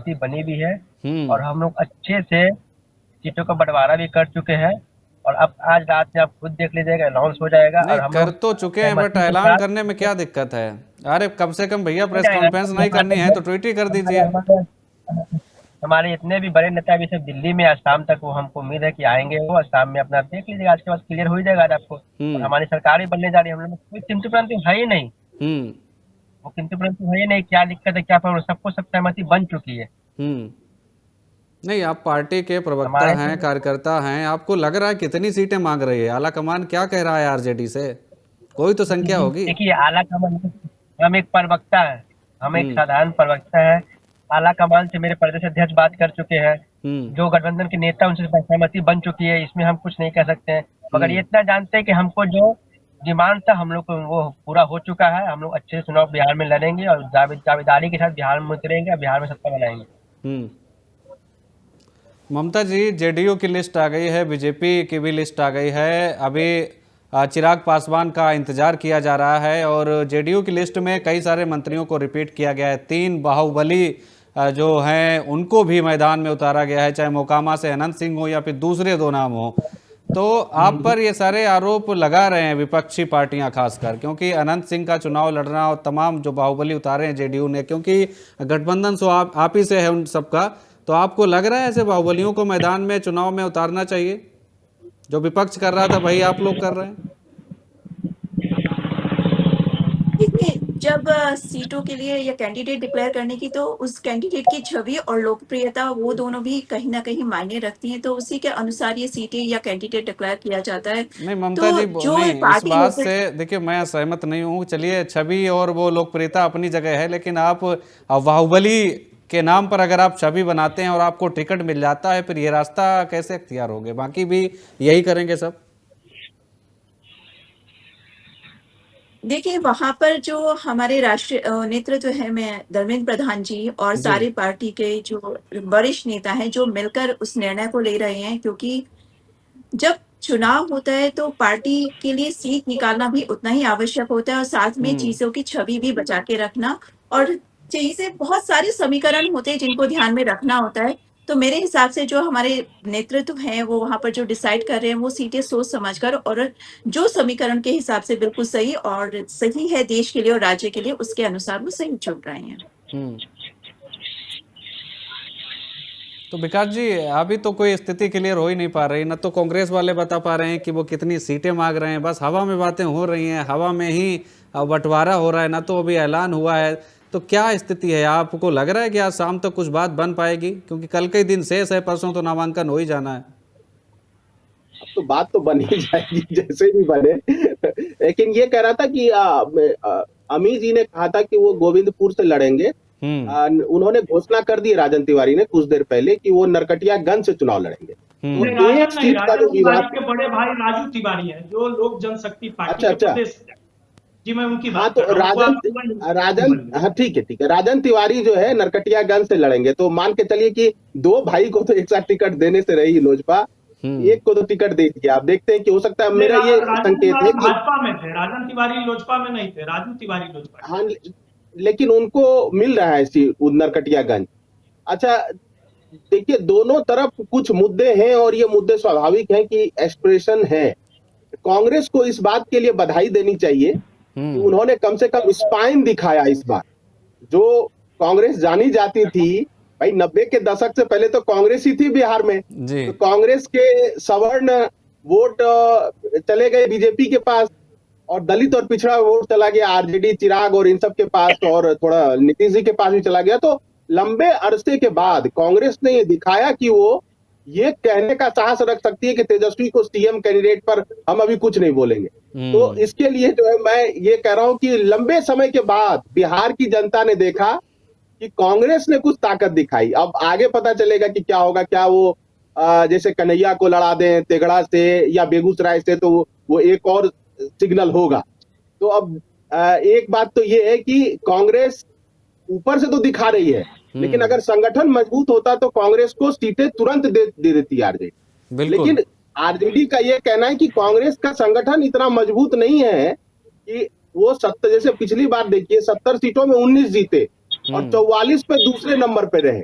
सहमति बनी भी है और हम्म। हम लोग अच्छे से सीटों का बंटवारा भी कर चुके हैं। और अब आज रात में आप खुद देख लीजिएगा, अनाउंस हो जाएगा नहीं और हम कर लोग तो चुके हैं, बट सहमति के ऐलान साथ करने में क्या दिक्कत है? अरे कम से कम भैया हो प्रेस जाएगा। कॉन्फ्रेंस नहीं करनी है तो ट्वीट ही कर हमारे दीजिए। हमारे हमारे जितने भी बड़े नेता भी सब दिल्ली में, आज शाम तक वो हमको उम्मीद है कि आएंगे वो, और शाम में अपना देख लीजिएगा, आज के बाद क्लियर हो ही जाएगा आज आपको। और हम्म। हमारी सरकार ही बनने जा रही है, हम लोग में कोई किंतु परंतु है ही नहीं। हम्म। वो किंतु परंतु है ही नहीं, क्या दिक्कत है क्या प्रॉब्लम, सबको सब सहमति बन चुकी है हम्म। नहीं, आप पार्टी के प्रवक्ता हमारे हैं, से। कार्यकर्ता हैं, आपको लग रहा है कितनी सीटें मांग रही है? आला कमान क्या कह रहा है आरजेडी से? कोई तो संख्या होगी। देखिए आला कमान, हम एक प्रवक्ता है, हम एक हम्म। साधारण प्रवक्ता है। आला कमान से मेरे प्रदेश अध्यक्ष बात कर चुके हैं, हम्म। जो गठबंधन के नेता उनसे सहमति बन चुकी है, इसमें हम कुछ नहीं कह सकते हैं। मगर ये हम्म। इतना जानते हैं कि हमको जो डिमांड था हम लोग को वो पूरा हो चुका है। हम लोग अच्छे से चुनाव बिहार में लड़ेंगे और जावेदारी के साथ बिहार में उतरेंगे और बिहार में सत्ता बनाएंगे। हम्म। ममता जी, जेडीयू की लिस्ट आ गई है, बीजेपी की भी लिस्ट आ गई है। अभी चिराग पासवान का इंतजार किया जा रहा है और जेडीयू की लिस्ट में कई सारे मंत्रियों को रिपीट किया गया है। 3 बाहुबली जो हैं उनको भी मैदान में उतारा गया है, चाहे मोकामा से अनंत सिंह हो या फिर दूसरे 2 नाम हो। तो आप पर ये सारे आरोप लगा रहे हैं विपक्षी पार्टियां खासकर, क्योंकि अनंत सिंह का चुनाव लड़ना और तमाम जो बाहुबली उतारे हैं जेडीयू ने, क्योंकि गठबंधन सो आप ही से है उन सबका। तो आपको लग रहा है ऐसे बाहुबलियों को मैदान में चुनाव में उतारना चाहिए? जो विपक्ष कर रहा था वही आप लोग कर रहे हैं। देखिए, जब सीटों के लिए या कैंडिडेट डिक्लेयर करने की, तो उस कैंडिडेट की छवि और लोकप्रियता वो दोनों भी कहीं न कहीं मायने रखती हैं, तो उसी के अनुसार ये सीटें या कैंडिडेट डिक्लेयर किया जाता है। नहीं ममता तो जी, जो नहीं, इस पार्टी बात होते से देखिए मैं सहमत नहीं हूँ। चलिए, छवि और वो लोकप्रियता अपनी जगह है, लेकिन आप बाहुबली के नाम पर अगर आप छवि बनाते हैं और आपको टिकट मिल जाता है, फिर ये रास्ता कैसे अख्तियार होगे? बाकी भी यही करेंगे सब। देखिए, वहाँ पर जो हमारे राष्ट्रीय नेतृत्व है, मैं धर्मेंद्र प्रधान जी और जी। सारी पार्टी के जो वरिष्ठ नेता हैं, जो मिलकर उस निर्णय को ले रहे हैं, क्योंकि जब चुनाव होता है तो पार्टी के लिए सीट निकालना भी उतना ही आवश्यक होता है और साथ में हम्म। चीजों की छवि भी बचा के रखना, और चीजें बहुत सारे समीकरण होते हैं जिनको ध्यान में रखना होता है। तो मेरे हिसाब से जो हमारे नेतृत्व हैं, वो वहां पर जो डिसाइड कर रहे हैं, वो सीटें सोच समझकर, और जो समीकरण के हिसाब से बिल्कुल सही और सही है देश के लिए और राज्य के लिए, उसके अनुसार वो सही चुन रहे हैं। हम्म। तो विकास जी, अभी तो कोई स्थिति क्लियर हो ही नहीं पा रही। न तो कांग्रेस वाले बता पा रहे हैं कि वो कितनी सीटें मांग रहे हैं, बस हवा में बातें हो रही हैं, हवा में ही बंटवारा हो रहा है, ना तो अभी ऐलान हुआ है। तो क्या स्थिति है? आपको लग रहा है कि आज शाम तक कुछ बात बन पाएगी? क्योंकि कल के ही दिन शेष है, परसों तो नामांकन हो ही जाना है। अब तो बात तो बन ही जाएगी जैसे भी बने। लेकिन ये कह रहा था कि अमी जी ने कहा था कि वो गोविंदपुर से लड़ेंगे। हम्म। उन्होंने घोषणा कर दी राजन तिवारी ने कुछ देर पहले कि वो नरकटियागंज से चुनाव लड़ेंगे। तो हम्म। नहीं, एक राजन नहीं, सीट का राजन जो तिवारी विवाद। के बड़े भाई राजू तिवारी हैं, जो लोक जनशक्ति पार्टी अच्छा के अच्छा। प्रदेश अध्यक्ष। जी, मैं उनकी हाँ बात तो कर रहा हूँ, वो राजन, आपको राजन, बनी। हाँ ठीक है ठीक है, राजन तिवारी जो है नरकटियागंज से लड़ेंगे। तो मान के चलिए कि 2 भाई को तो एक साथ टिकट देने से रही लोजपा, हम्म। एक को तो टिकट दे दिया। आप देखते हैं कि हो सकता है, नहीं, मेरा ये राजन संकेत है तिवारी कि भाजपा में थे, राजन तिवारी लोजपा में नहीं थे, राजू तिवारी लोजपा के। हाँ, लेकिन उनको मिल रहा है नरकटियागंज। अच्छा, देखिए दोनों तरफ कुछ मुद्दे हैं और ये मुद्दे स्वाभाविक हैं कि एस्पिरेशन है। कांग्रेस को इस बात के लिए बधाई देनी चाहिए कि हम्म। उन्होंने कम से कम स्पाइन दिखाया इस बार। जो कांग्रेस जानी जाती थी, भाई 90 के दशक से पहले तो कांग्रेस ही थी बिहार में। जी। तो कांग्रेस के सवर्ण वोट चले गए बीजेपी के पास, और दलित और पिछड़ा वोट चला गया आरजेडी चिराग और इन सब के पास, और थोड़ा नीतीश जी के पास भी चला गया। तो लंबे अरसे के बाद कांग्रेस ने ये दिखाया कि वो ये कहने का साहस रख सकती है कि तेजस्वी को सीएम कैंडिडेट पर हम अभी कुछ नहीं बोलेंगे। तो हम्म। इसके लिए जो है मैं ये कह रहा हूं कि लंबे समय के बाद बिहार की जनता ने देखा कि कांग्रेस ने कुछ ताकत दिखाई। अब आगे पता चलेगा कि क्या होगा। क्या वो जैसे कन्हैया को लड़ा दें तेगड़ा से या बेगूसराय से, तो वो एक और सिग्नल होगा। तो अब एक बात तो ये है कि कांग्रेस ऊपर से तो दिखा रही है, लेकिन हम्म। अगर संगठन मजबूत होता तो कांग्रेस को सीटें तुरंत दे देती आरजेडी। बिल्कुल। लेकिन आरजेडी का यह कहना है कि कांग्रेस का संगठन इतना मजबूत नहीं है कि वो 70, जैसे पिछली बार देखिए 70 सीटों में 19 जीते और हम्म। 44 पे दूसरे नंबर पे रहे।